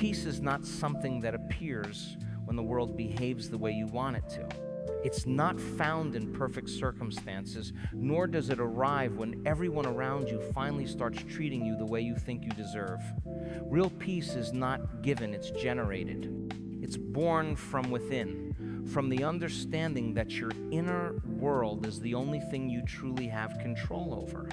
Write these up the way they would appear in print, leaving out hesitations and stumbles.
Peace is not something that appears when the world behaves the way you want it to. It's not found in perfect circumstances, nor does it arrive when everyone around you finally starts treating you the way you think you deserve. Real peace is not given, it's generated. It's born from within, from the understanding that your inner world is the only thing you truly have control over.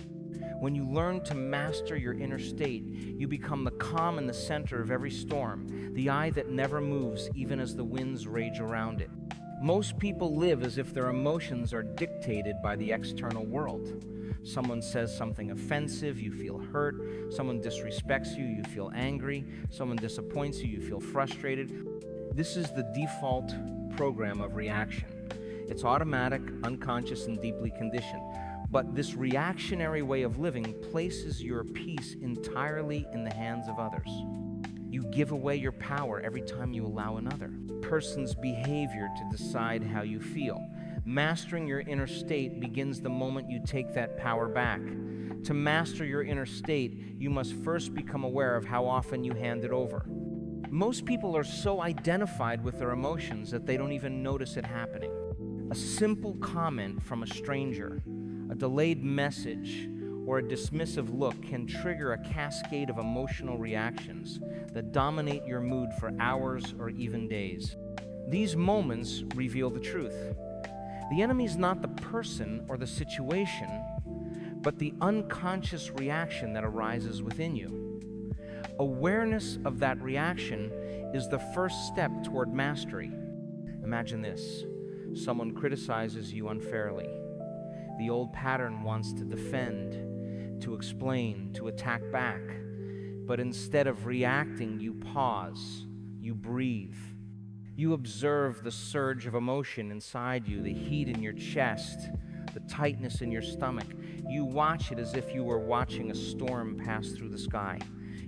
When you learn to master your inner state, you become the calm in the center of every storm, the eye that never moves even as the winds rage around it. Most people live as if their emotions are dictated by the external world. Someone says something offensive, you feel hurt. Someone disrespects you, you feel angry. Someone disappoints you, you feel frustrated. This is the default program of reaction. It's automatic, unconscious, and deeply conditioned. But this reactionary way of living places your peace entirely in the hands of others. You give away your power every time you allow another person's behavior to decide how you feel. Mastering your inner state begins the moment you take that power back. To master your inner state, you must first become aware of how often you hand it over. Most people are so identified with their emotions that they don't even notice it happening. A simple comment from a stranger, a delayed message, or a dismissive look can trigger a cascade of emotional reactions that dominate your mood for hours or even days. These moments reveal the truth. The enemy is not the person or the situation, but the unconscious reaction that arises within you. Awareness of that reaction is the first step toward mastery. Imagine this: someone criticizes you unfairly. The old pattern wants to defend, to explain, to attack back. But instead of reacting, you pause, you breathe. You observe the surge of emotion inside you, the heat in your chest, the tightness in your stomach. You watch it as if you were watching a storm pass through the sky.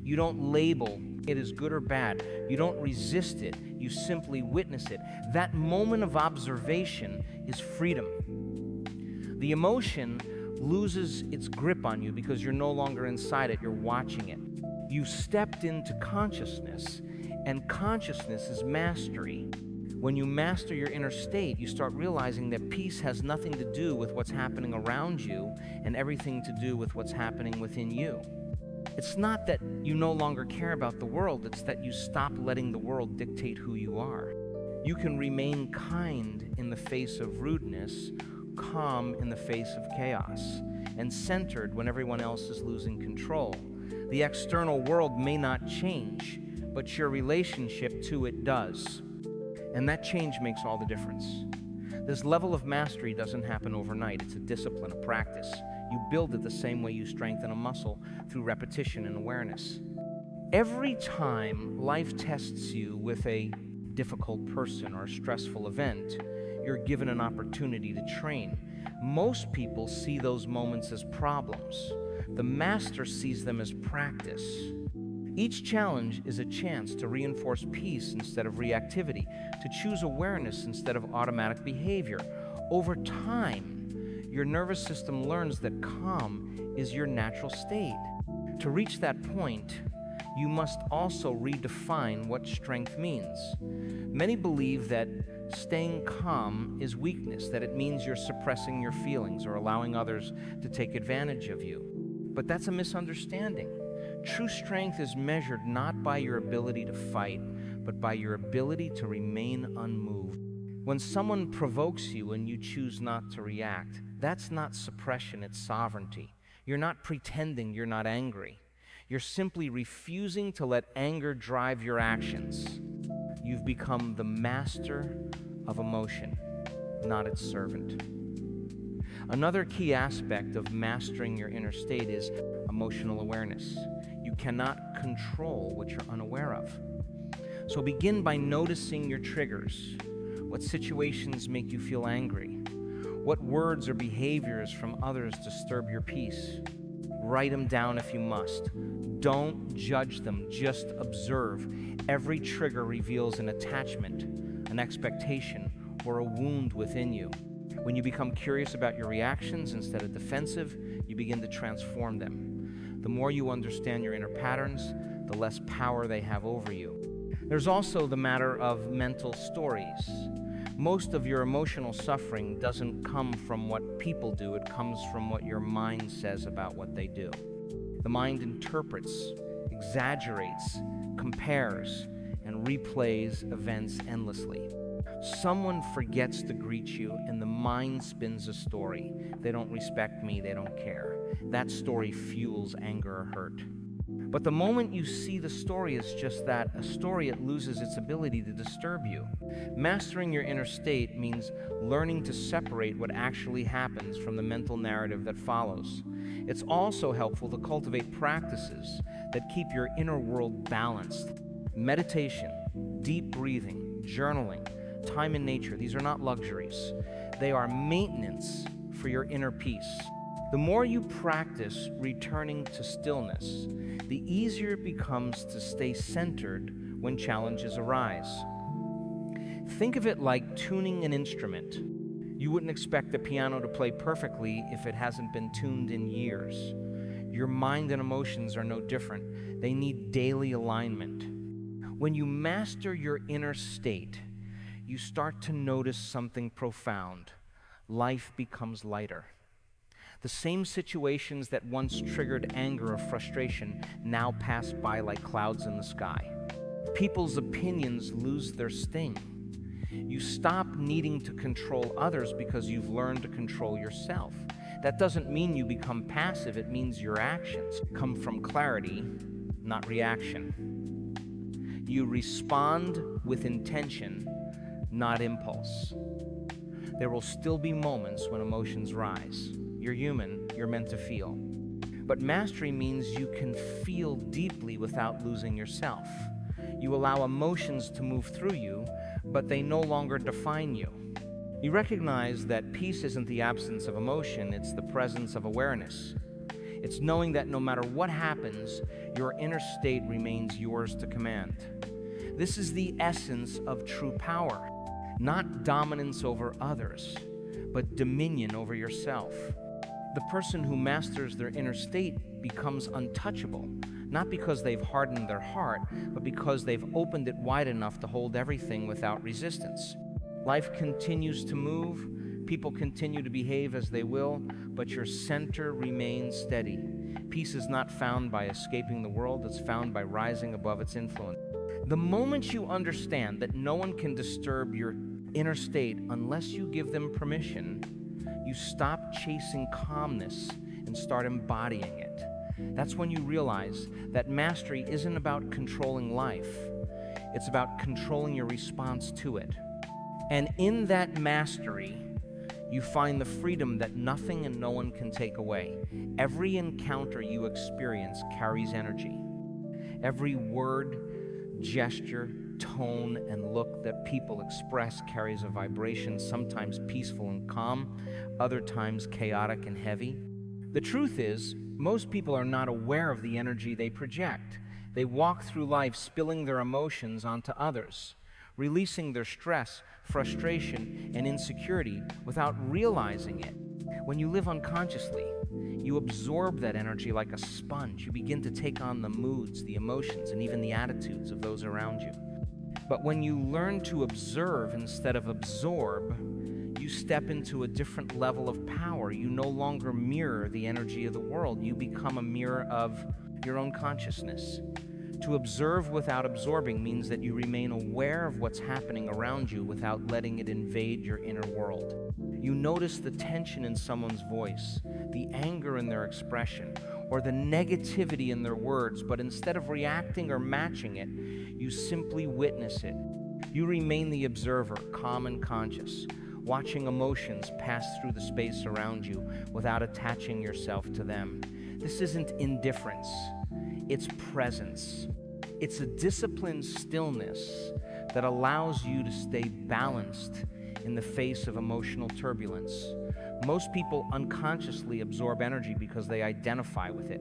You don't label it as good or bad. You don't resist it. You simply witness it. That moment of observation is freedom. The emotion loses its grip on you because you're no longer inside it, you're watching it. You've stepped into consciousness, and consciousness is mastery. When you master your inner state, you start realizing that peace has nothing to do with what's happening around you and everything to do with what's happening within you. It's not that you no longer care about the world, it's that you stop letting the world dictate who you are. You can remain kind in the face of rudeness, calm in the face of chaos, and centered when everyone else is losing control. The external world may not change, but your relationship to it does. And that change makes all the difference. This level of mastery doesn't happen overnight. It's a discipline, a practice. You build it the same way you strengthen a muscle, through repetition and awareness. Every time life tests you with a difficult person or a stressful event, you're given an opportunity to train. Most people see those moments as problems. The master sees them as practice. Each challenge is a chance to reinforce peace instead of reactivity, to choose awareness instead of automatic behavior. Over time, your nervous system learns that calm is your natural state. To reach that point, you must also redefine what strength means. Many believe that staying calm is weakness, that it means you're suppressing your feelings or allowing others to take advantage of you. But that's a misunderstanding. True strength is measured not by your ability to fight, but by your ability to remain unmoved. When someone provokes you and you choose not to react, that's not suppression, it's sovereignty. You're not pretending you're not angry. You're simply refusing to let anger drive your actions. You've become the master of emotion, not its servant. Another key aspect of mastering your inner state is emotional awareness. You cannot control what you're unaware of. So begin by noticing your triggers. What situations make you feel angry? What words or behaviors from others disturb your peace? Write them down if you must. Don't judge them, just observe. Every trigger reveals an attachment, an expectation, or a wound within you. When you become curious about your reactions instead of defensive, you begin to transform them. The more you understand your inner patterns, the less power they have over you. There's also the matter of mental stories. Most of your emotional suffering doesn't come from what people do, it comes from what your mind says about what they do. The mind interprets, exaggerates, compares, and replays events endlessly. Someone forgets to greet you, and the mind spins a story. They don't respect me, they don't care. That story fuels anger or hurt. But the moment you see the story as just that, a story, it loses its ability to disturb you. Mastering your inner state means learning to separate what actually happens from the mental narrative that follows. It's also helpful to cultivate practices that keep your inner world balanced. Meditation, deep breathing, journaling, time in nature, these are not luxuries. They are maintenance for your inner peace. The more you practice returning to stillness, the easier it becomes to stay centered when challenges arise. Think of it like tuning an instrument. You wouldn't expect the piano to play perfectly if it hasn't been tuned in years. Your mind and emotions are no different. They need daily alignment. When you master your inner state, you start to notice something profound. Life becomes lighter. The same situations that once triggered anger or frustration now pass by like clouds in the sky. People's opinions lose their sting. You stop needing to control others because you've learned to control yourself. That doesn't mean you become passive, it means your actions come from clarity, not reaction. You respond with intention, not impulse. There will still be moments when emotions rise. You're human, you're meant to feel. But mastery means you can feel deeply without losing yourself. You allow emotions to move through you, but they no longer define you. You recognize that peace isn't the absence of emotion, it's the presence of awareness. It's knowing that no matter what happens, your inner state remains yours to command. This is the essence of true power, not dominance over others, but dominion over yourself. The person who masters their inner state becomes untouchable, not because they've hardened their heart, but because they've opened it wide enough to hold everything without resistance. Life continues to move, people continue to behave as they will, but your center remains steady. Peace is not found by escaping the world, it's found by rising above its influence. The moment you understand that no one can disturb your inner state unless you give them permission, you stop chasing calmness and start embodying it. That's when you realize that mastery isn't about controlling life, it's about controlling your response to it. And in that mastery, you find the freedom that nothing and no one can take away. Every encounter you experience carries energy. Every word, gesture, tone, and look that people express carries a vibration, sometimes peaceful and calm, other times chaotic and heavy. The truth is, most people are not aware of the energy they project. They walk through life spilling their emotions onto others, releasing their stress, frustration, and insecurity without realizing it. When you live unconsciously, you absorb that energy like a sponge. You begin to take on the moods, the emotions, and even the attitudes of those around you. But when you learn to observe instead of absorb, you step into a different level of power. You no longer mirror the energy of the world. You become a mirror of your own consciousness. To observe without absorbing means that you remain aware of what's happening around you without letting it invade your inner world. You notice the tension in someone's voice, the anger in their expression, or the negativity in their words, but instead of reacting or matching it, you simply witness it. You remain the observer, calm and conscious, watching emotions pass through the space around you without attaching yourself to them. This isn't indifference, it's presence. It's a disciplined stillness that allows you to stay balanced in the face of emotional turbulence. Most people unconsciously absorb energy because they identify with it.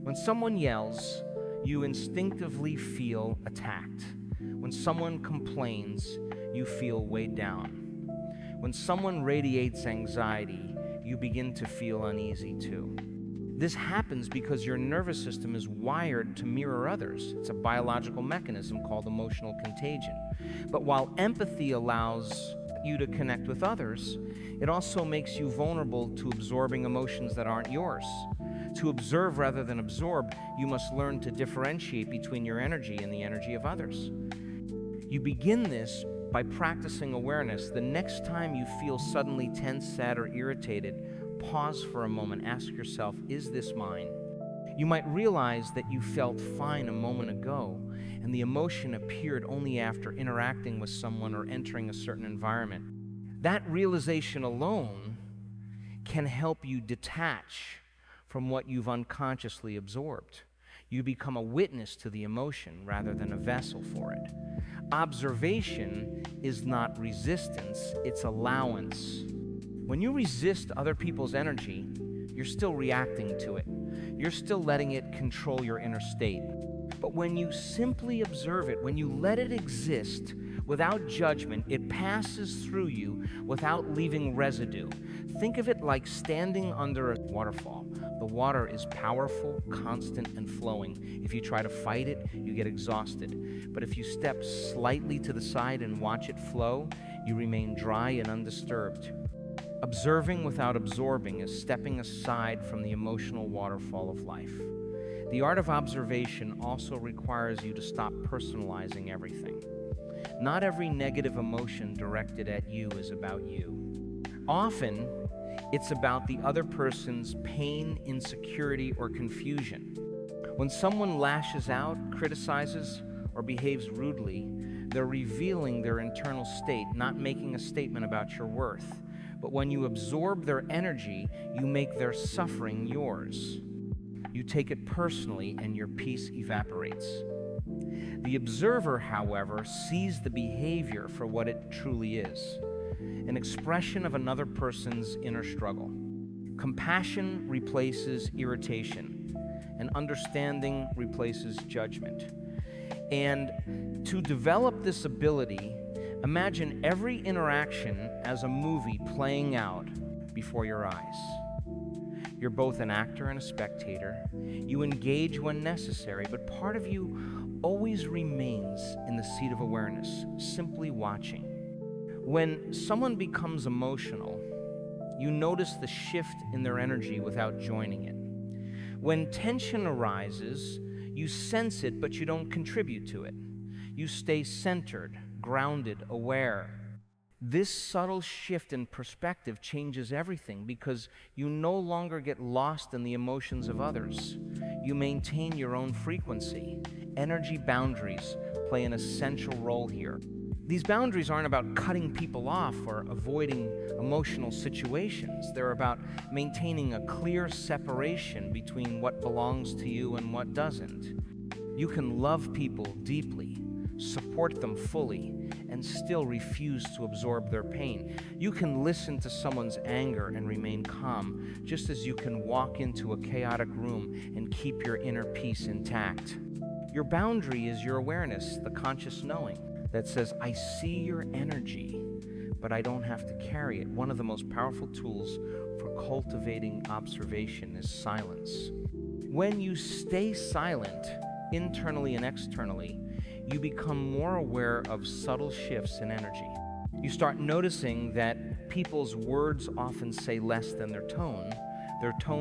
When someone yells, you instinctively feel attacked. When someone complains, you feel weighed down. When someone radiates anxiety, you begin to feel uneasy too. This happens because your nervous system is wired to mirror others. It's a biological mechanism called emotional contagion. But while empathy allows you to connect with others, it also makes you vulnerable to absorbing emotions that aren't yours. To observe rather than absorb, you must learn to differentiate between your energy and the energy of others. You begin this by practicing awareness. The next time you feel suddenly tense, sad, or irritated, pause for a moment. Ask yourself, is this mine? You might realize that you felt fine a moment ago, and the emotion appeared only after interacting with someone or entering a certain environment. That realization alone can help you detach from what you've unconsciously absorbed. You become a witness to the emotion rather than a vessel for it. Observation is not resistance, it's allowance. When you resist other people's energy, you're still reacting to it. You're still letting it control your inner state. But when you simply observe it, when you let it exist without judgment, it passes through you without leaving residue. Think of it like standing under a waterfall. The water is powerful, constant, and flowing. If you try to fight it, you get exhausted. But if you step slightly to the side and watch it flow, you remain dry and undisturbed. Observing without absorbing is stepping aside from the emotional waterfall of life. The art of observation also requires you to stop personalizing everything. Not every negative emotion directed at you is about you. Often, it's about the other person's pain, insecurity, or confusion. When someone lashes out, criticizes, or behaves rudely, they're revealing their internal state, not making a statement about your worth. But when you absorb their energy, you make their suffering yours. You take it personally and your peace evaporates. The observer, however, sees the behavior for what it truly is, an expression of another person's inner struggle. Compassion replaces irritation, and understanding replaces judgment. And to develop this ability, imagine every interaction as a movie playing out before your eyes. You're both an actor and a spectator. You engage when necessary, but part of you always remains in the seat of awareness, simply watching. When someone becomes emotional, you notice the shift in their energy without joining it. When tension arises, you sense it, but you don't contribute to it. You stay centered, grounded, aware. This subtle shift in perspective changes everything because you no longer get lost in the emotions of others. You maintain your own frequency. Energy boundaries play an essential role here. These boundaries aren't about cutting people off or avoiding emotional situations. They're about maintaining a clear separation between what belongs to you and what doesn't. You can love people deeply, support them fully, and still refuse to absorb their pain. You can listen to someone's anger and remain calm, just as you can walk into a chaotic room and keep your inner peace intact. Your boundary is your awareness, the conscious knowing that says, I see your energy, but I don't have to carry it. One of the most powerful tools for cultivating observation is silence. When you stay silent, internally and externally, you become more aware of subtle shifts in energy. You start noticing that people's words often say less than their tone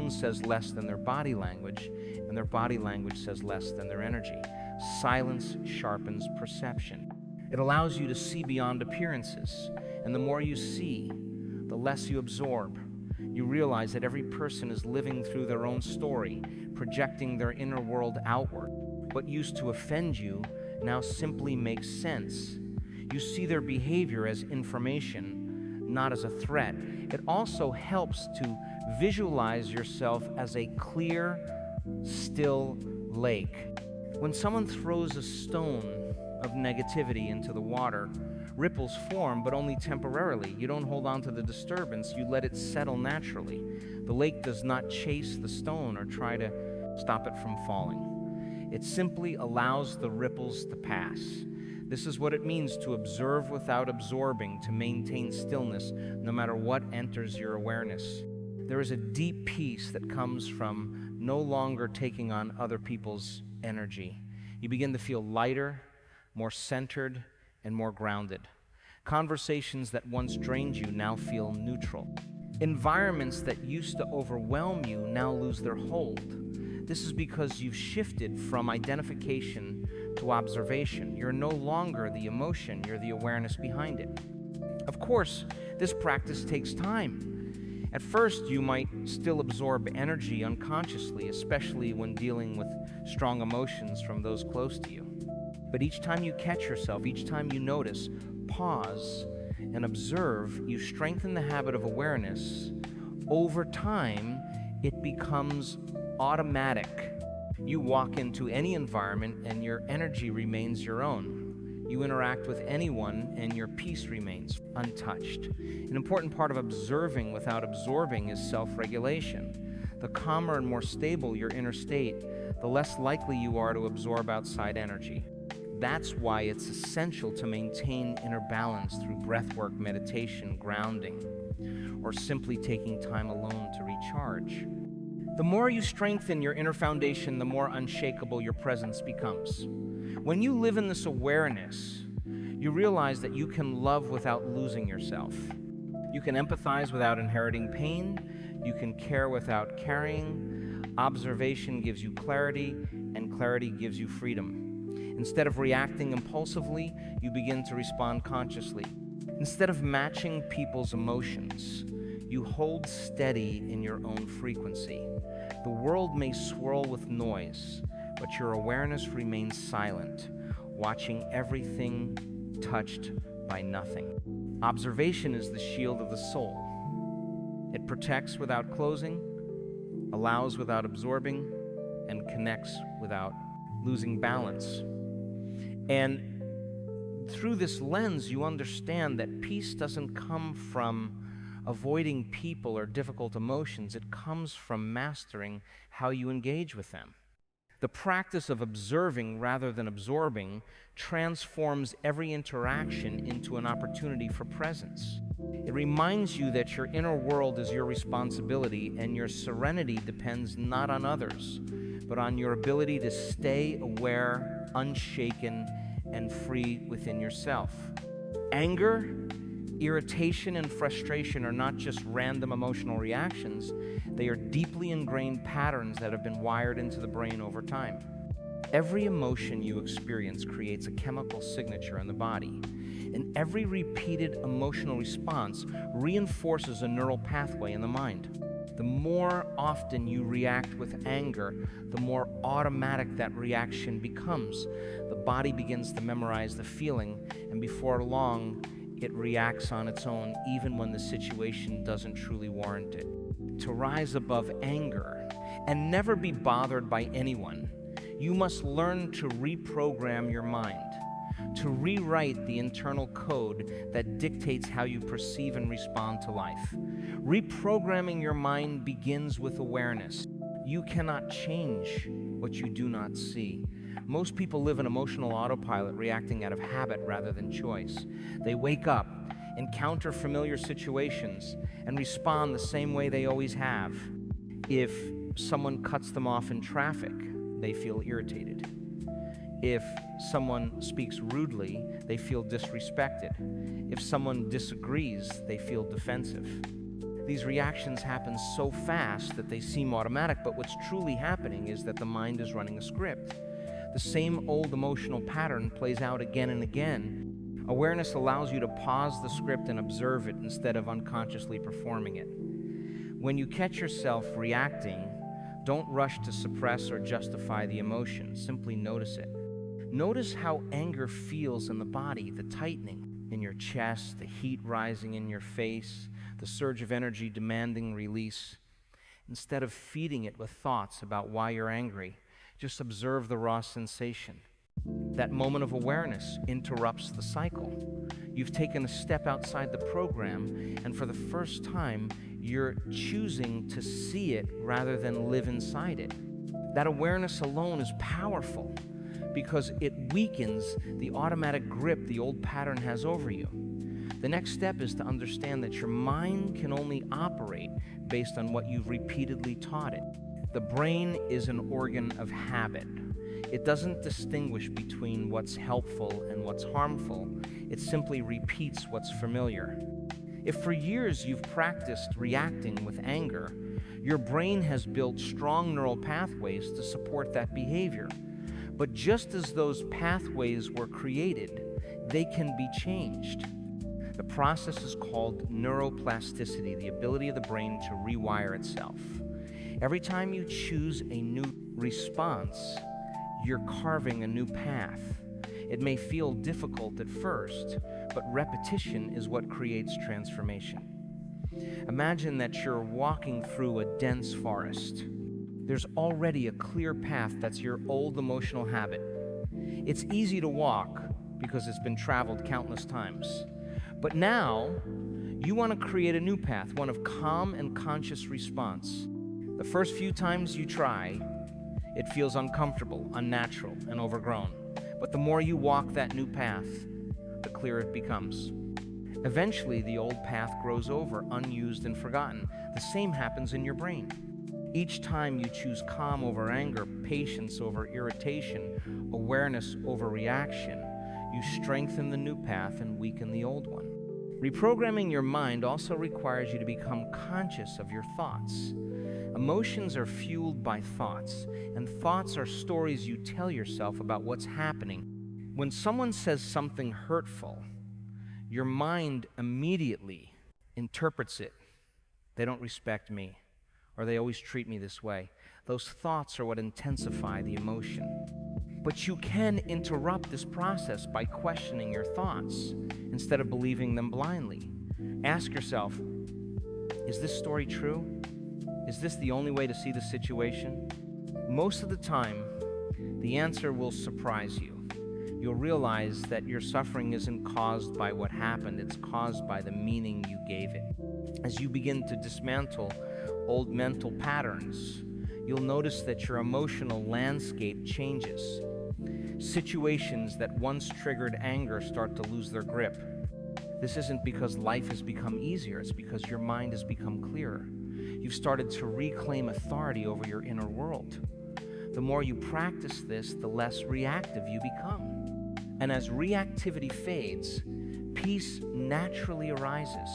says less than their body language, and their body language says less than their energy. Silence sharpens perception. It allows you to see beyond appearances, and the more you see, the less you absorb. You realize that every person is living through their own story, projecting their inner world outward. What used to offend you now simply makes sense. You see their behavior as information, not as a threat. It also helps to visualize yourself as a clear, still lake. When someone throws a stone of negativity into the water, ripples form, but only temporarily. You don't hold on to the disturbance, you let it settle naturally. The lake does not chase the stone or try to stop it from falling. It simply allows the ripples to pass. This is what it means to observe without absorbing, to maintain stillness no matter what enters your awareness. There is a deep peace that comes from no longer taking on other people's energy. You begin to feel lighter, more centered, and more grounded. Conversations that once drained you now feel neutral. Environments that used to overwhelm you now lose their hold. This is because you've shifted from identification to observation. You're no longer the emotion, you're the awareness behind it. Of course, this practice takes time. At first, you might still absorb energy unconsciously, especially when dealing with strong emotions from those close to you. But each time you catch yourself, each time you notice, pause, and observe, you strengthen the habit of awareness. Over time, it becomes automatic. You walk into any environment and your energy remains your own. You interact with anyone and your peace remains untouched. An important part of observing without absorbing is self-regulation. The calmer and more stable your inner state, the less likely you are to absorb outside energy. That's why it's essential to maintain inner balance through breathwork, meditation, grounding, or simply taking time alone to recharge. The more you strengthen your inner foundation, the more unshakable your presence becomes. When you live in this awareness, you realize that you can love without losing yourself. You can empathize without inheriting pain. You can care without carrying. Observation gives you clarity, and clarity gives you freedom. Instead of reacting impulsively, you begin to respond consciously. Instead of matching people's emotions, you hold steady in your own frequency. The world may swirl with noise, but your awareness remains silent, watching everything touched by nothing. Observation is the shield of the soul. It protects without closing, allows without absorbing, and connects without losing balance. And through this lens, you understand that peace doesn't come from avoiding people or difficult emotions. It comes from mastering how you engage with them. The practice of observing rather than absorbing transforms every interaction into an opportunity for presence. It reminds you that your inner world is your responsibility, and your serenity depends not on others, but on your ability to stay aware, unshaken, and free within yourself. Anger, irritation, and frustration are not just random emotional reactions. They are deeply ingrained patterns that have been wired into the brain over time. Every emotion you experience creates a chemical signature in the body, and every repeated emotional response reinforces a neural pathway in the mind. The more often you react with anger, the more automatic that reaction becomes. The body begins to memorize the feeling, and before long, it reacts on its own, even when the situation doesn't truly warrant it. To rise above anger and never be bothered by anyone, you must learn to reprogram your mind, to rewrite the internal code that dictates how you perceive and respond to life. Reprogramming your mind begins with awareness. You cannot change what you do not see. Most people live in emotional autopilot, reacting out of habit rather than choice. They wake up, encounter familiar situations, and respond the same way they always have. If someone cuts them off in traffic, they feel irritated. If someone speaks rudely, they feel disrespected. If someone disagrees, they feel defensive. These reactions happen so fast that they seem automatic, but what's truly happening is that the mind is running a script. The same old emotional pattern plays out again and again. Awareness allows you to pause the script and observe it instead of unconsciously performing it. When you catch yourself reacting, don't rush to suppress or justify the emotion. Simply notice it. Notice how anger feels in the body, the tightening in your chest, the heat rising in your face, the surge of energy demanding release. Instead of feeding it with thoughts about why you're angry, just observe the raw sensation. That moment of awareness interrupts the cycle. You've taken a step outside the program, and for the first time, you're choosing to see it rather than live inside it. That awareness alone is powerful because it weakens the automatic grip the old pattern has over you. The next step is to understand that your mind can only operate based on what you've repeatedly taught it. The brain is an organ of habit. It doesn't distinguish between what's helpful and what's harmful. It simply repeats what's familiar. If for years you've practiced reacting with anger, your brain has built strong neural pathways to support that behavior. But just as those pathways were created, they can be changed. The process is called neuroplasticity, the ability of the brain to rewire itself. Every time you choose a new response, you're carving a new path. It may feel difficult at first, but repetition is what creates transformation. Imagine that you're walking through a dense forest. There's already a clear path that's your old emotional habit. It's easy to walk because it's been traveled countless times. But now, you want to create a new path, one of calm and conscious response. The first few times you try, it feels uncomfortable, unnatural, and overgrown. But the more you walk that new path, the clearer it becomes. Eventually, the old path grows over, unused and forgotten. The same happens in your brain. Each time you choose calm over anger, patience over irritation, awareness over reaction, you strengthen the new path and weaken the old one. Reprogramming your mind also requires you to become conscious of your thoughts. Emotions are fueled by thoughts, and thoughts are stories you tell yourself about what's happening. When someone says something hurtful, your mind immediately interprets it. They don't respect me, or they always treat me this way. Those thoughts are what intensify the emotion. But you can interrupt this process by questioning your thoughts instead of believing them blindly. Ask yourself, is this story true? Is this the only way to see the situation? Most of the time, the answer will surprise you. You'll realize that your suffering isn't caused by what happened, it's caused by the meaning you gave it. As you begin to dismantle old mental patterns, you'll notice that your emotional landscape changes. Situations that once triggered anger start to lose their grip. This isn't because life has become easier, it's because your mind has become clearer. You've started to reclaim authority over your inner world. The more you practice this, the less reactive you become. And as reactivity fades, peace naturally arises.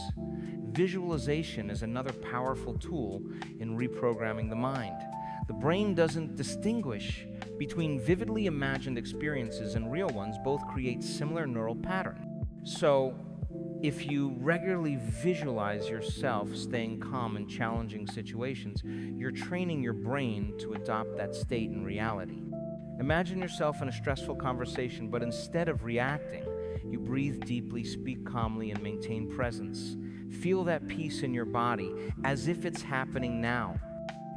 Visualization is another powerful tool in reprogramming the mind. The brain doesn't distinguish between vividly imagined experiences and real ones. Both create similar neural patterns. So, if you regularly visualize yourself staying calm in challenging situations, you're training your brain to adopt that state in reality. Imagine yourself in a stressful conversation, but instead of reacting, you breathe deeply, speak calmly, and maintain presence. Feel that peace in your body as if it's happening now.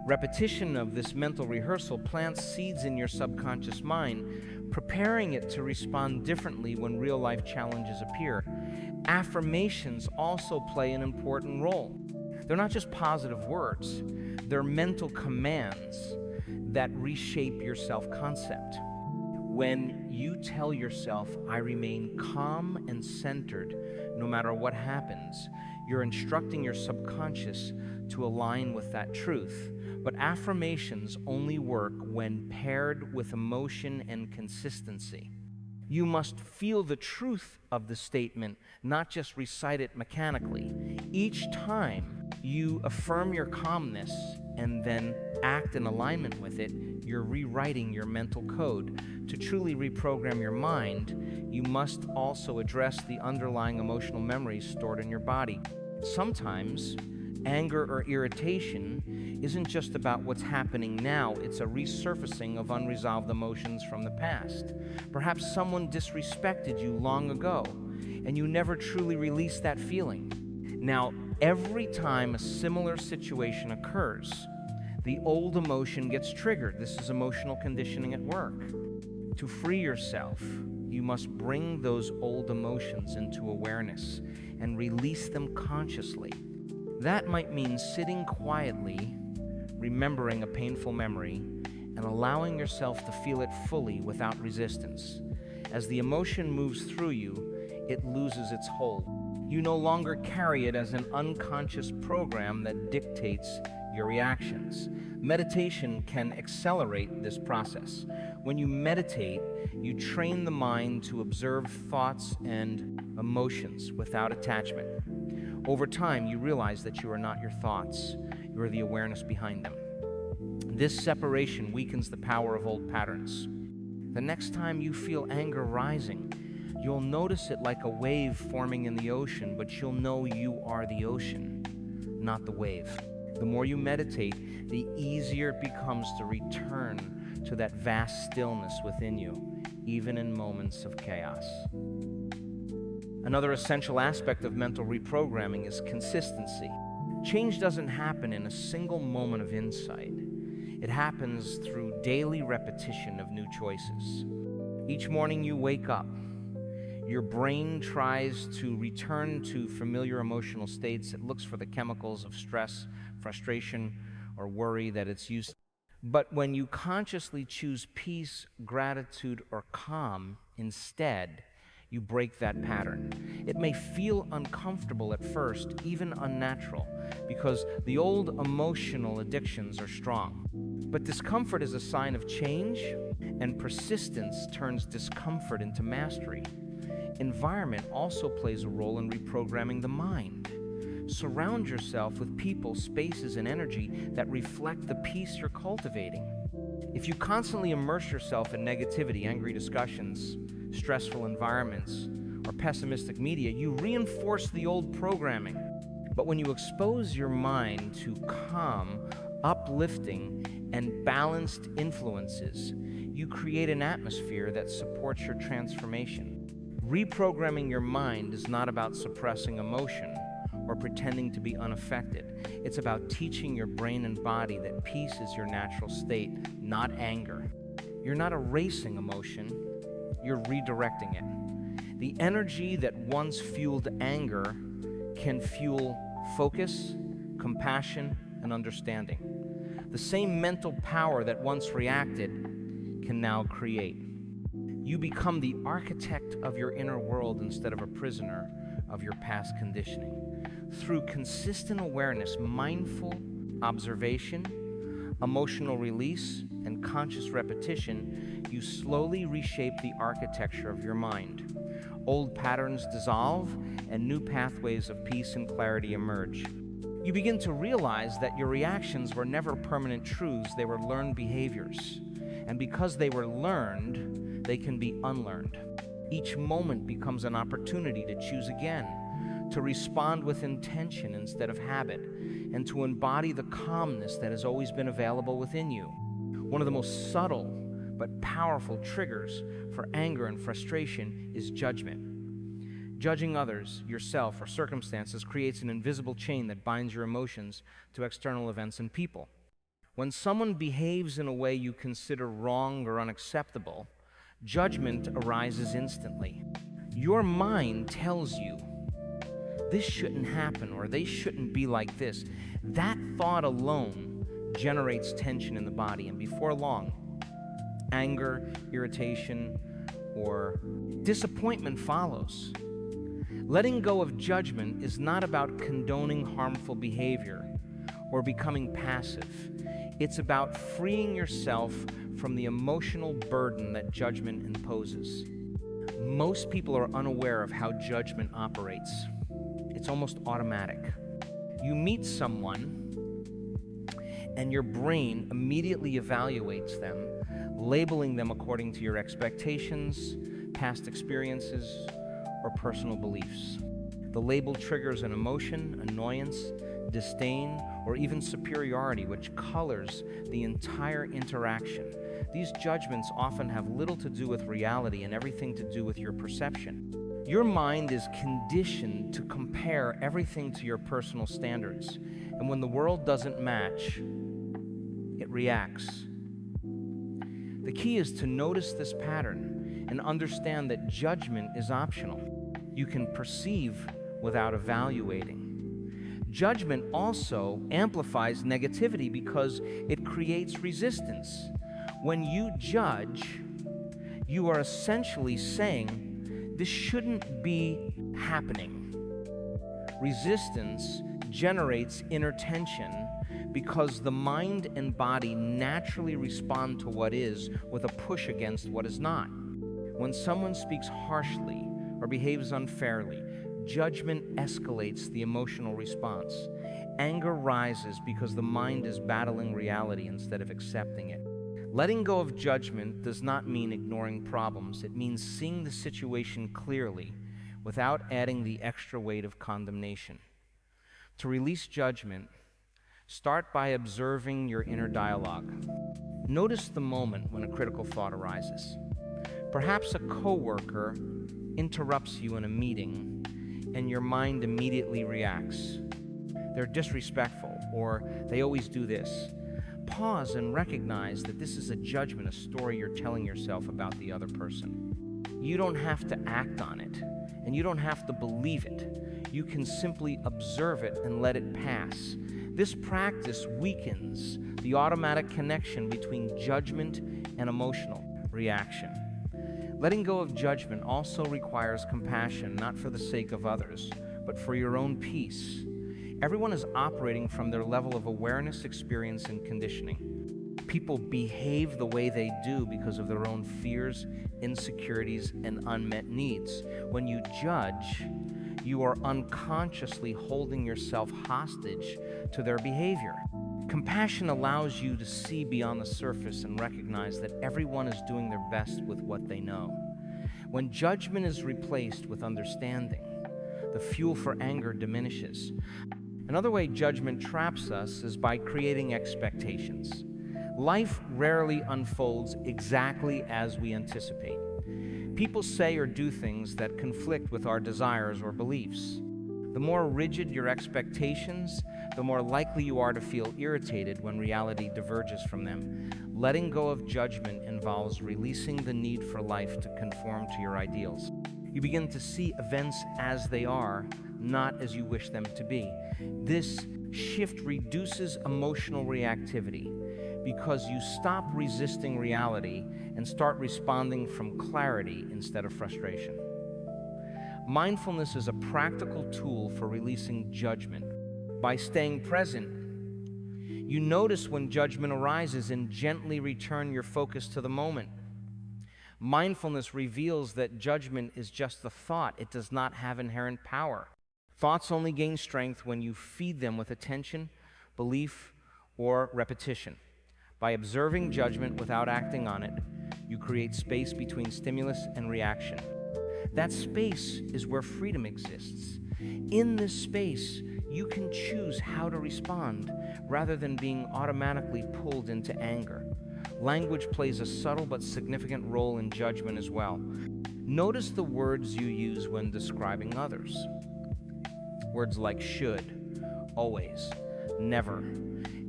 Repetition of this mental rehearsal plants seeds in your subconscious mind, preparing it to respond differently when real-life challenges appear. Affirmations also play an important role. They're not just positive words, they're mental commands that reshape your self-concept. When you tell yourself, I remain calm and centered no matter what happens, you're instructing your subconscious to align with that truth. But affirmations only work when paired with emotion and consistency. You must feel the truth of the statement, not just recite it mechanically. Each time you affirm your calmness and then act in alignment with it, you're rewriting your mental code. To truly reprogram your mind, you must also address the underlying emotional memories stored in your body. Sometimes, anger or irritation isn't just about what's happening now, it's a resurfacing of unresolved emotions from the past. Perhaps someone disrespected you long ago, and you never truly released that feeling. Now, every time a similar situation occurs, the old emotion gets triggered. This is emotional conditioning at work. To free yourself, you must bring those old emotions into awareness and release them consciously. That might mean sitting quietly, remembering a painful memory, and allowing yourself to feel it fully without resistance. As the emotion moves through you, it loses its hold. You no longer carry it as an unconscious program that dictates your reactions. Meditation can accelerate this process. When you meditate, you train the mind to observe thoughts and emotions without attachment. Over time, you realize that you are not your thoughts, you are the awareness behind them. This separation weakens the power of old patterns. The next time you feel anger rising, you'll notice it like a wave forming in the ocean, but you'll know you are the ocean, not the wave. The more you meditate, the easier it becomes to return to that vast stillness within you, even in moments of chaos. Another essential aspect of mental reprogramming is consistency. Change doesn't happen in a single moment of insight. It happens through daily repetition of new choices. Each morning you wake up, your brain tries to return to familiar emotional states. It looks for the chemicals of stress, frustration, or worry that it's used to. But when you consciously choose peace, gratitude, or calm instead, you break that pattern. It may feel uncomfortable at first, even unnatural, because the old emotional addictions are strong. But discomfort is a sign of change, and persistence turns discomfort into mastery. Environment also plays a role in reprogramming the mind. Surround yourself with people, spaces, and energy that reflect the peace you're cultivating. If you constantly immerse yourself in negativity, angry discussions, stressful environments, or pessimistic media, you reinforce the old programming. But when you expose your mind to calm, uplifting, and balanced influences, you create an atmosphere that supports your transformation. Reprogramming your mind is not about suppressing emotion or pretending to be unaffected. It's about teaching your brain and body that peace is your natural state, not anger. You're not erasing emotion, you're redirecting it. The energy that once fueled anger can fuel focus, compassion, and understanding. The same mental power that once reacted can now create. You become the architect of your inner world instead of a prisoner of your past conditioning. Through consistent awareness, mindful observation, emotional release, and conscious repetition, you slowly reshape the architecture of your mind. Old patterns dissolve, and new pathways of peace and clarity emerge. You begin to realize that your reactions were never permanent truths, they were learned behaviors. And because they were learned, they can be unlearned. Each moment becomes an opportunity to choose again, to respond with intention instead of habit, and to embody the calmness that has always been available within you. One of the most subtle but powerful triggers for anger and frustration is judgment. Judging others, yourself, or circumstances creates an invisible chain that binds your emotions to external events and people. When someone behaves in a way you consider wrong or unacceptable, judgment arises instantly. Your mind tells you, this shouldn't happen, or they shouldn't be like this. That thought alone generates tension in the body, and before long, anger, irritation, or disappointment follows. Letting go of judgment is not about condoning harmful behavior or becoming passive. It's about freeing yourself from the emotional burden that judgment imposes. Most people are unaware of how judgment operates. It's almost automatic. You meet someone, and your brain immediately evaluates them, labeling them according to your expectations, past experiences, or personal beliefs. The label triggers an emotion, annoyance, disdain, or even superiority, which colors the entire interaction. These judgments often have little to do with reality and everything to do with your perception. Your mind is conditioned to compare everything to your personal standards, and when the world doesn't match, it reacts. The key is to notice this pattern and understand that judgment is optional. You can perceive without evaluating. Judgment also amplifies negativity because it creates resistance. When you judge, you are essentially saying, this shouldn't be happening. Resistance generates inner tension, because the mind and body naturally respond to what is with a push against what is not. When someone speaks harshly or behaves unfairly, judgment escalates the emotional response. Anger rises because the mind is battling reality instead of accepting it. Letting go of judgment does not mean ignoring problems. It means seeing the situation clearly without adding the extra weight of condemnation. To release judgment, start by observing your inner dialogue. Notice the moment when a critical thought arises. Perhaps a coworker interrupts you in a meeting and your mind immediately reacts. They're disrespectful, or they always do this. Pause and recognize that this is a judgment, a story you're telling yourself about the other person. You don't have to act on it, and you don't have to believe it. You can simply observe it and let it pass. This practice weakens the automatic connection between judgment and emotional reaction. Letting go of judgment also requires compassion, not for the sake of others, but for your own peace. Everyone is operating from their level of awareness, experience, and conditioning. People behave the way they do because of their own fears, insecurities, and unmet needs. When you judge, you are unconsciously holding yourself hostage to their behavior. Compassion allows you to see beyond the surface and recognize that everyone is doing their best with what they know. When judgment is replaced with understanding, the fuel for anger diminishes. Another way judgment traps us is by creating expectations. Life rarely unfolds exactly as we anticipate. People say or do things that conflict with our desires or beliefs. The more rigid your expectations, the more likely you are to feel irritated when reality diverges from them. Letting go of judgment involves releasing the need for life to conform to your ideals. You begin to see events as they are, not as you wish them to be. This shift reduces emotional reactivity because you stop resisting reality and start responding from clarity instead of frustration. Mindfulness is a practical tool for releasing judgment. By staying present, you notice when judgment arises and gently return your focus to the moment. Mindfulness reveals that judgment is just a thought. It does not have inherent power. Thoughts only gain strength when you feed them with attention, belief, or repetition. By observing judgment without acting on it, you create space between stimulus and reaction. That space is where freedom exists. In this space, you can choose how to respond rather than being automatically pulled into anger. Language plays a subtle but significant role in judgment as well. Notice the words you use when describing others. Words like should, always, never,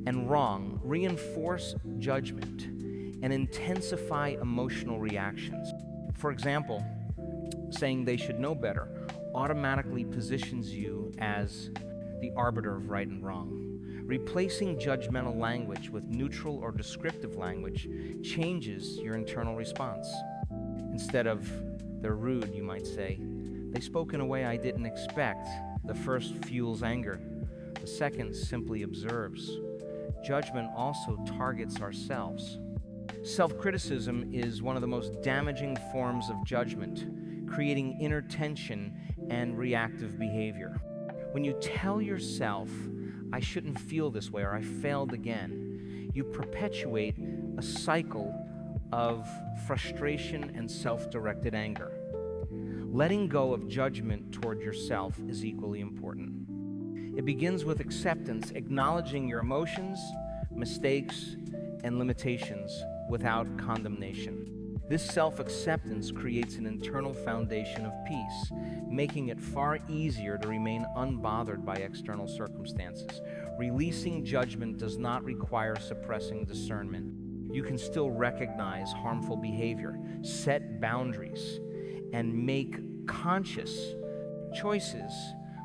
and wrong reinforce judgment and intensify emotional reactions. For example, saying they should know better automatically positions you as the arbiter of right and wrong. Replacing judgmental language with neutral or descriptive language changes your internal response. Instead of, they're rude, you might say, they spoke in a way I didn't expect. The first fuels anger. The second simply observes. Judgment also targets ourselves. Self-criticism is one of the most damaging forms of judgment, creating inner tension and reactive behavior. When you tell yourself, I shouldn't feel this way, or I failed again, you perpetuate a cycle of frustration and self-directed anger. Letting go of judgment toward yourself is equally important. It begins with acceptance, acknowledging your emotions, mistakes, and limitations without condemnation. This self-acceptance creates an internal foundation of peace, making it far easier to remain unbothered by external circumstances. Releasing judgment does not require suppressing discernment. You can still recognize harmful behavior, set boundaries, and make conscious choices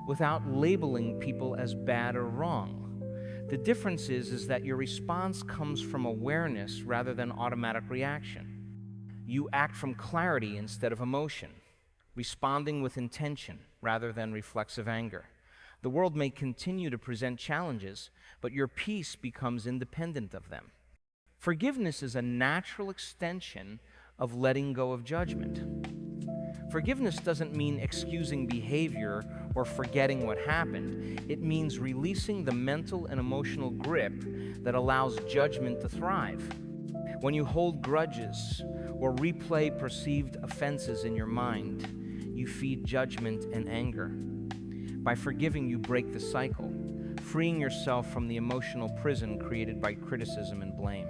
without labeling people as bad or wrong. The difference is that your response comes from awareness rather than automatic reaction. You act from clarity instead of emotion, responding with intention rather than reflexive anger. The world may continue to present challenges, but your peace becomes independent of them. Forgiveness is a natural extension of letting go of judgment. Forgiveness doesn't mean excusing behavior or forgetting what happened. It means releasing the mental and emotional grip that allows judgment to thrive. When you hold grudges or replay perceived offenses in your mind, you feed judgment and anger. By forgiving, you break the cycle, freeing yourself from the emotional prison created by criticism and blame.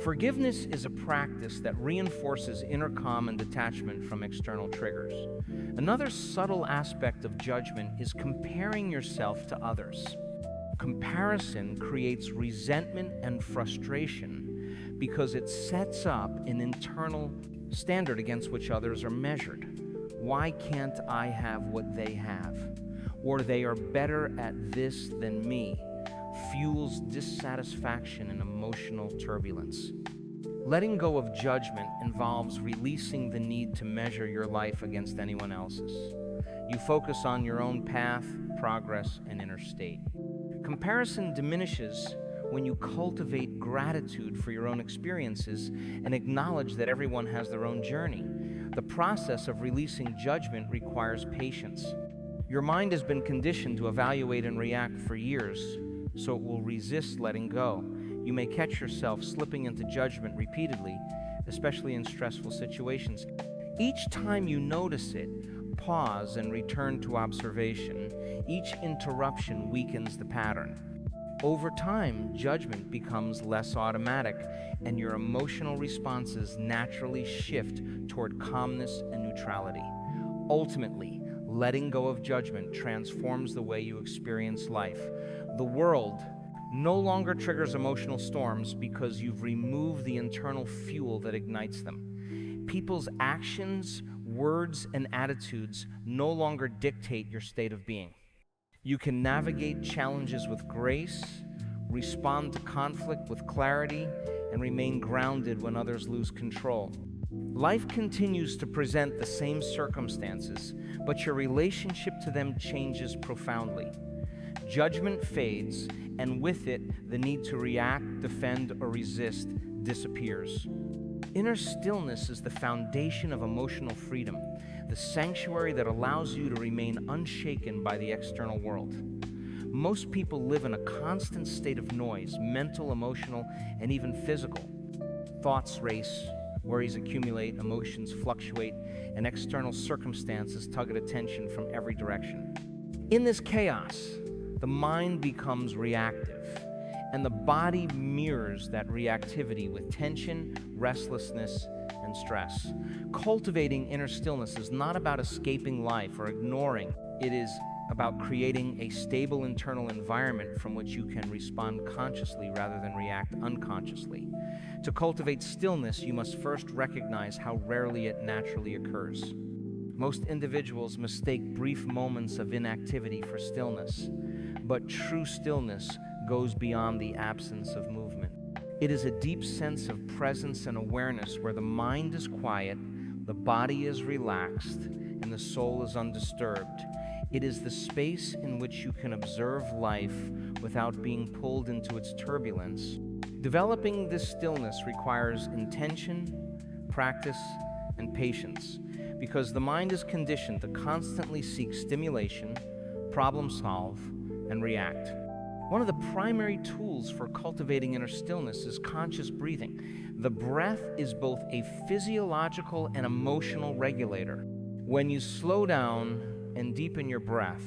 Forgiveness is a practice that reinforces inner calm and detachment from external triggers. Another subtle aspect of judgment is comparing yourself to others. Comparison creates resentment and frustration because it sets up an internal standard against which others are measured. Why can't I have what they have? Or they are better at this than me, fuels dissatisfaction and emotional turbulence. Letting go of judgment involves releasing the need to measure your life against anyone else's. You focus on your own path, progress, and inner state. Comparison diminishes when you cultivate gratitude for your own experiences and acknowledge that everyone has their own journey. The process of releasing judgment requires patience. Your mind has been conditioned to evaluate and react for years, so it will resist letting go. You may catch yourself slipping into judgment repeatedly, especially in stressful situations. Each time you notice it, pause and return to observation. Each interruption weakens the pattern. Over time, judgment becomes less automatic, and your emotional responses naturally shift toward calmness and neutrality. Ultimately, letting go of judgment transforms the way you experience life. The world no longer triggers emotional storms because you've removed the internal fuel that ignites them. People's actions, words, and attitudes no longer dictate your state of being. You can navigate challenges with grace, respond to conflict with clarity, and remain grounded when others lose control. Life continues to present the same circumstances, but your relationship to them changes profoundly. Judgment fades, and with it, the need to react, defend, or resist disappears. Inner stillness is the foundation of emotional freedom, the sanctuary that allows you to remain unshaken by the external world. Most people live in a constant state of noise, mental, emotional, and even physical. Thoughts race, worries accumulate, emotions fluctuate, and external circumstances tug at attention from every direction. In this chaos, the mind becomes reactive, and the body mirrors that reactivity with tension, restlessness, and stress. Cultivating inner stillness is not about escaping life or ignoring. It is about creating a stable internal environment from which you can respond consciously rather than react unconsciously. To cultivate stillness, you must first recognize how rarely it naturally occurs. Most individuals mistake brief moments of inactivity for stillness, but true stillness goes beyond the absence of movement. It is a deep sense of presence and awareness where the mind is quiet, the body is relaxed, and the soul is undisturbed. It is the space in which you can observe life without being pulled into its turbulence. Developing this stillness requires intention, practice, and patience, because the mind is conditioned to constantly seek stimulation, problem solve, and react. One of the primary tools for cultivating inner stillness is conscious breathing. The breath is both a physiological and emotional regulator. When you slow down and deepen your breath,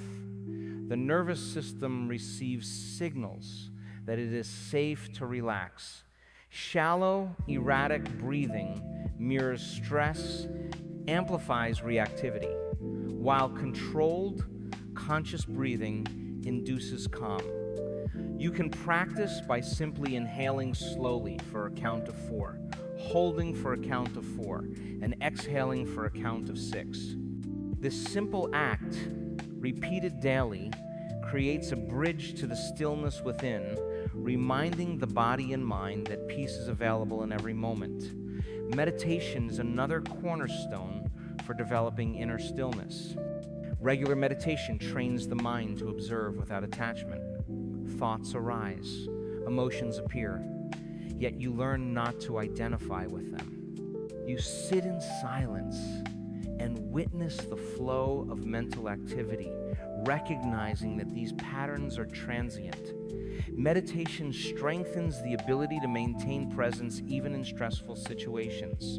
the nervous system receives signals that it is safe to relax. Shallow, erratic breathing mirrors stress, amplifies reactivity, while controlled, conscious breathing induces calm. You can practice by simply inhaling slowly for a count of 4, holding for a count of 4, and exhaling for a count of 6. This simple act, repeated daily, creates a bridge to the stillness within, reminding the body and mind that peace is available in every moment. Meditation is another cornerstone for developing inner stillness. Regular meditation trains the mind to observe without attachment. Thoughts arise, emotions appear, yet you learn not to identify with them. You sit in silence and witness the flow of mental activity, recognizing that these patterns are transient. Meditation strengthens the ability to maintain presence even in stressful situations.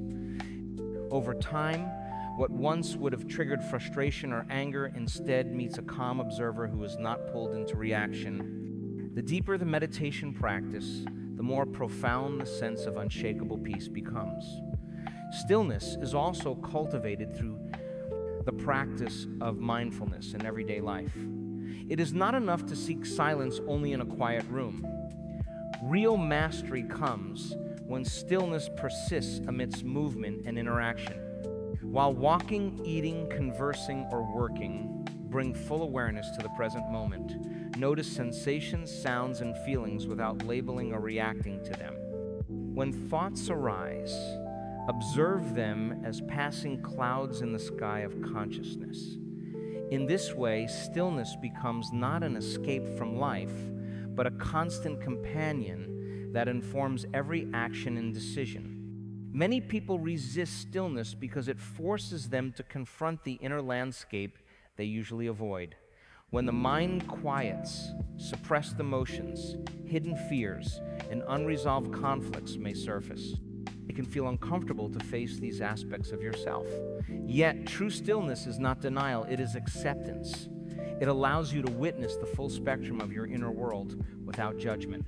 Over time, what once would have triggered frustration or anger instead meets a calm observer who is not pulled into reaction. The deeper the meditation practice, the more profound the sense of unshakable peace becomes. Stillness is also cultivated through the practice of mindfulness in everyday life. It is not enough to seek silence only in a quiet room. Real mastery comes when stillness persists amidst movement and interaction. While walking, eating, conversing, or working, bring full awareness to the present moment. Notice sensations, sounds, and feelings without labeling or reacting to them. When thoughts arise, observe them as passing clouds in the sky of consciousness. In this way, stillness becomes not an escape from life, but a constant companion that informs every action and decision. Many people resist stillness because it forces them to confront the inner landscape they usually avoid. When the mind quiets, suppressed emotions, hidden fears, and unresolved conflicts may surface. It can feel uncomfortable to face these aspects of yourself. Yet, true stillness is not denial, it is acceptance. It allows you to witness the full spectrum of your inner world without judgment.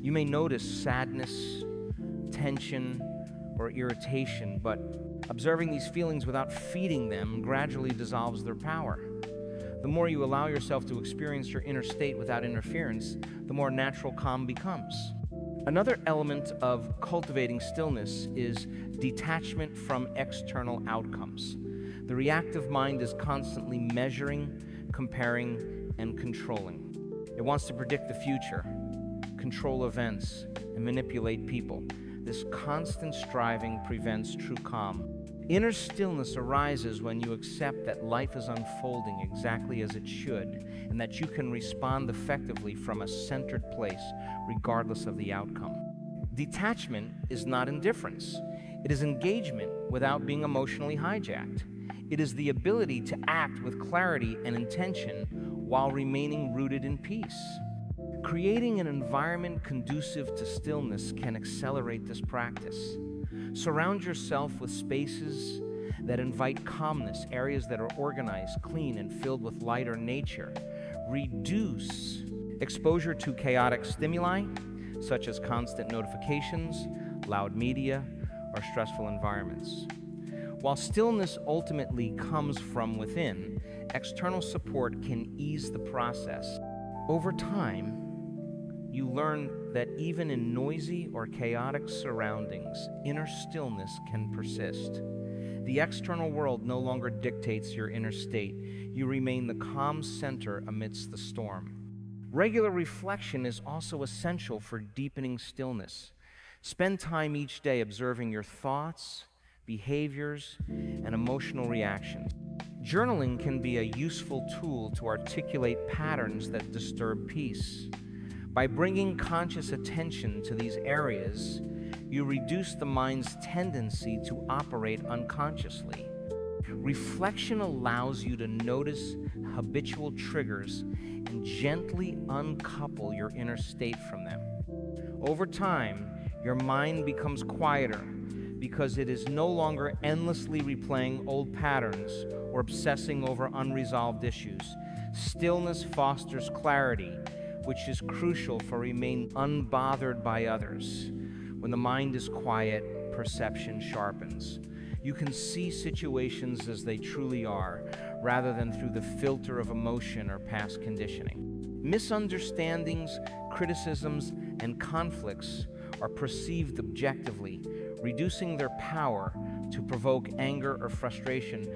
You may notice sadness, tension, or irritation, but observing these feelings without feeding them gradually dissolves their power. The more you allow yourself to experience your inner state without interference, the more natural calm becomes. Another element of cultivating stillness is detachment from external outcomes. The reactive mind is constantly measuring, comparing, and controlling. It wants to predict the future, control events, and manipulate people. This constant striving prevents true calm. Inner stillness arises when you accept that life is unfolding exactly as it should, and that you can respond effectively from a centered place, regardless of the outcome. Detachment is not indifference. It is engagement without being emotionally hijacked. It is the ability to act with clarity and intention while remaining rooted in peace. Creating an environment conducive to stillness can accelerate this practice. Surround yourself with spaces that invite calmness, areas that are organized, clean, and filled with light or nature. Reduce exposure to chaotic stimuli, such as constant notifications, loud media, or stressful environments. While stillness ultimately comes from within, external support can ease the process. Over time, you learn that even in noisy or chaotic surroundings, inner stillness can persist. The external world no longer dictates your inner state. You remain the calm center amidst the storm. Regular reflection is also essential for deepening stillness. Spend time each day observing your thoughts, behaviors, and emotional reactions. Journaling can be a useful tool to articulate patterns that disturb peace. By bringing conscious attention to these areas, you reduce the mind's tendency to operate unconsciously. Reflection allows you to notice habitual triggers and gently uncouple your inner state from them. Over time, your mind becomes quieter because it is no longer endlessly replaying old patterns or obsessing over unresolved issues. Stillness fosters clarity, which is crucial for remaining unbothered by others. When the mind is quiet, perception sharpens. You can see situations as they truly are, rather than through the filter of emotion or past conditioning. Misunderstandings, criticisms, and conflicts are perceived objectively, reducing their power to provoke anger or frustration.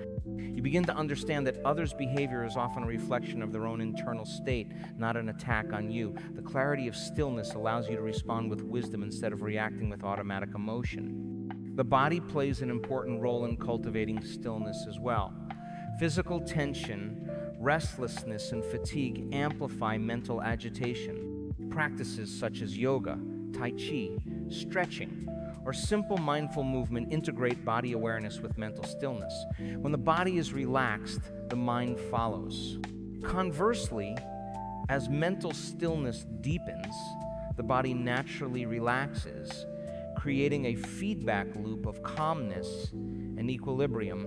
You begin to understand that others' behavior is often a reflection of their own internal state, not an attack on you. The clarity of stillness allows you to respond with wisdom instead of reacting with automatic emotion. The body plays an important role in cultivating stillness as well. Physical tension, restlessness, and fatigue amplify mental agitation. Practices such as yoga, tai chi, stretching, or simple mindful movement integrate body awareness with mental stillness. When the body is relaxed, the mind follows. Conversely, as mental stillness deepens, the body naturally relaxes, creating a feedback loop of calmness and equilibrium.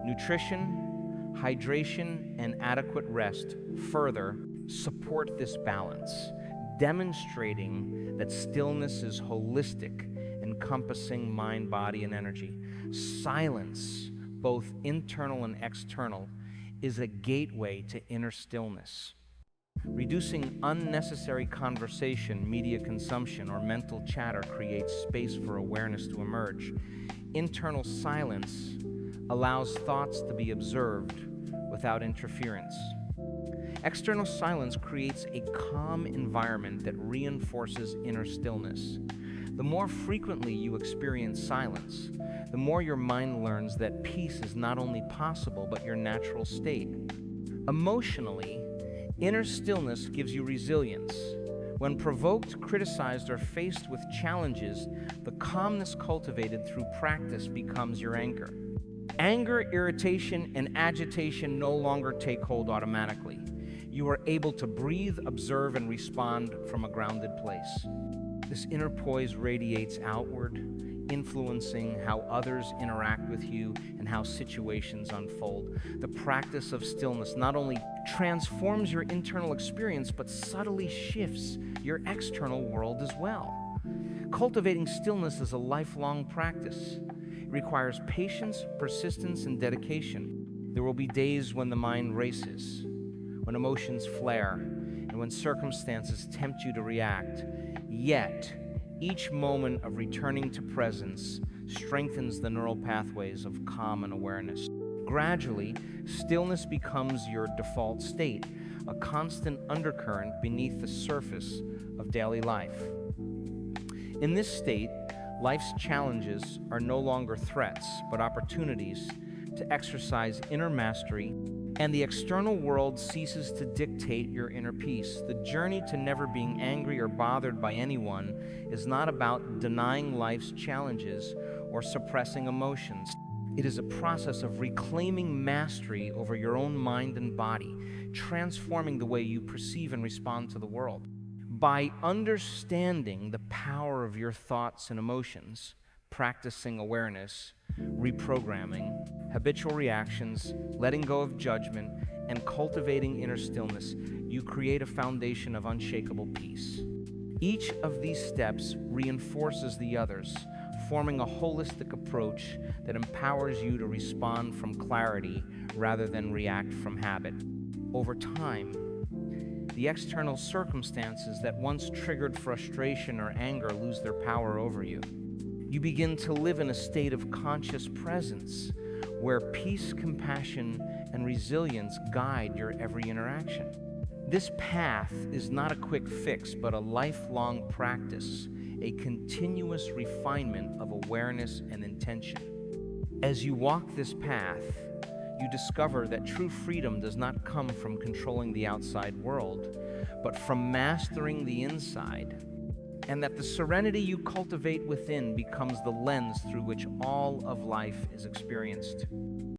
Nutrition, hydration, and adequate rest further support this balance, demonstrating that stillness is holistic, encompassing mind, body, and energy. Silence, both internal and external, is a gateway to inner stillness. Reducing unnecessary conversation, media consumption, or mental chatter creates space for awareness to emerge. Internal silence allows thoughts to be observed without interference. External silence creates a calm environment that reinforces inner stillness. The more frequently you experience silence, the more your mind learns that peace is not only possible, but your natural state. Emotionally, inner stillness gives you resilience. When provoked, criticized, or faced with challenges, the calmness cultivated through practice becomes your anchor. Anger, irritation, and agitation no longer take hold automatically. You are able to breathe, observe, and respond from a grounded place. This inner poise radiates outward, influencing how others interact with you and how situations unfold. The practice of stillness not only transforms your internal experience, but subtly shifts your external world as well. Cultivating stillness is a lifelong practice. It requires patience, persistence, and dedication. There will be days when the mind races, when emotions flare, and when circumstances tempt you to react. Yet, each moment of returning to presence strengthens the neural pathways of calm and awareness. Gradually, stillness becomes your default state, a constant undercurrent beneath the surface of daily life. In this state, life's challenges are no longer threats, but opportunities to exercise inner mastery, and the external world ceases to dictate your inner peace. The journey to never being angry or bothered by anyone is not about denying life's challenges or suppressing emotions. It is a process of reclaiming mastery over your own mind and body, transforming the way you perceive and respond to the world. By understanding the power of your thoughts and emotions, practicing awareness, reprogramming, habitual reactions, letting go of judgment, and cultivating inner stillness, you create a foundation of unshakable peace. Each of these steps reinforces the others, forming a holistic approach that empowers you to respond from clarity rather than react from habit. Over time, the external circumstances that once triggered frustration or anger lose their power over you. You begin to live in a state of conscious presence where peace, compassion, and resilience guide your every interaction. This path is not a quick fix, but a lifelong practice, a continuous refinement of awareness and intention. As you walk this path, you discover that true freedom does not come from controlling the outside world, but from mastering the inside, and that the serenity you cultivate within becomes the lens through which all of life is experienced.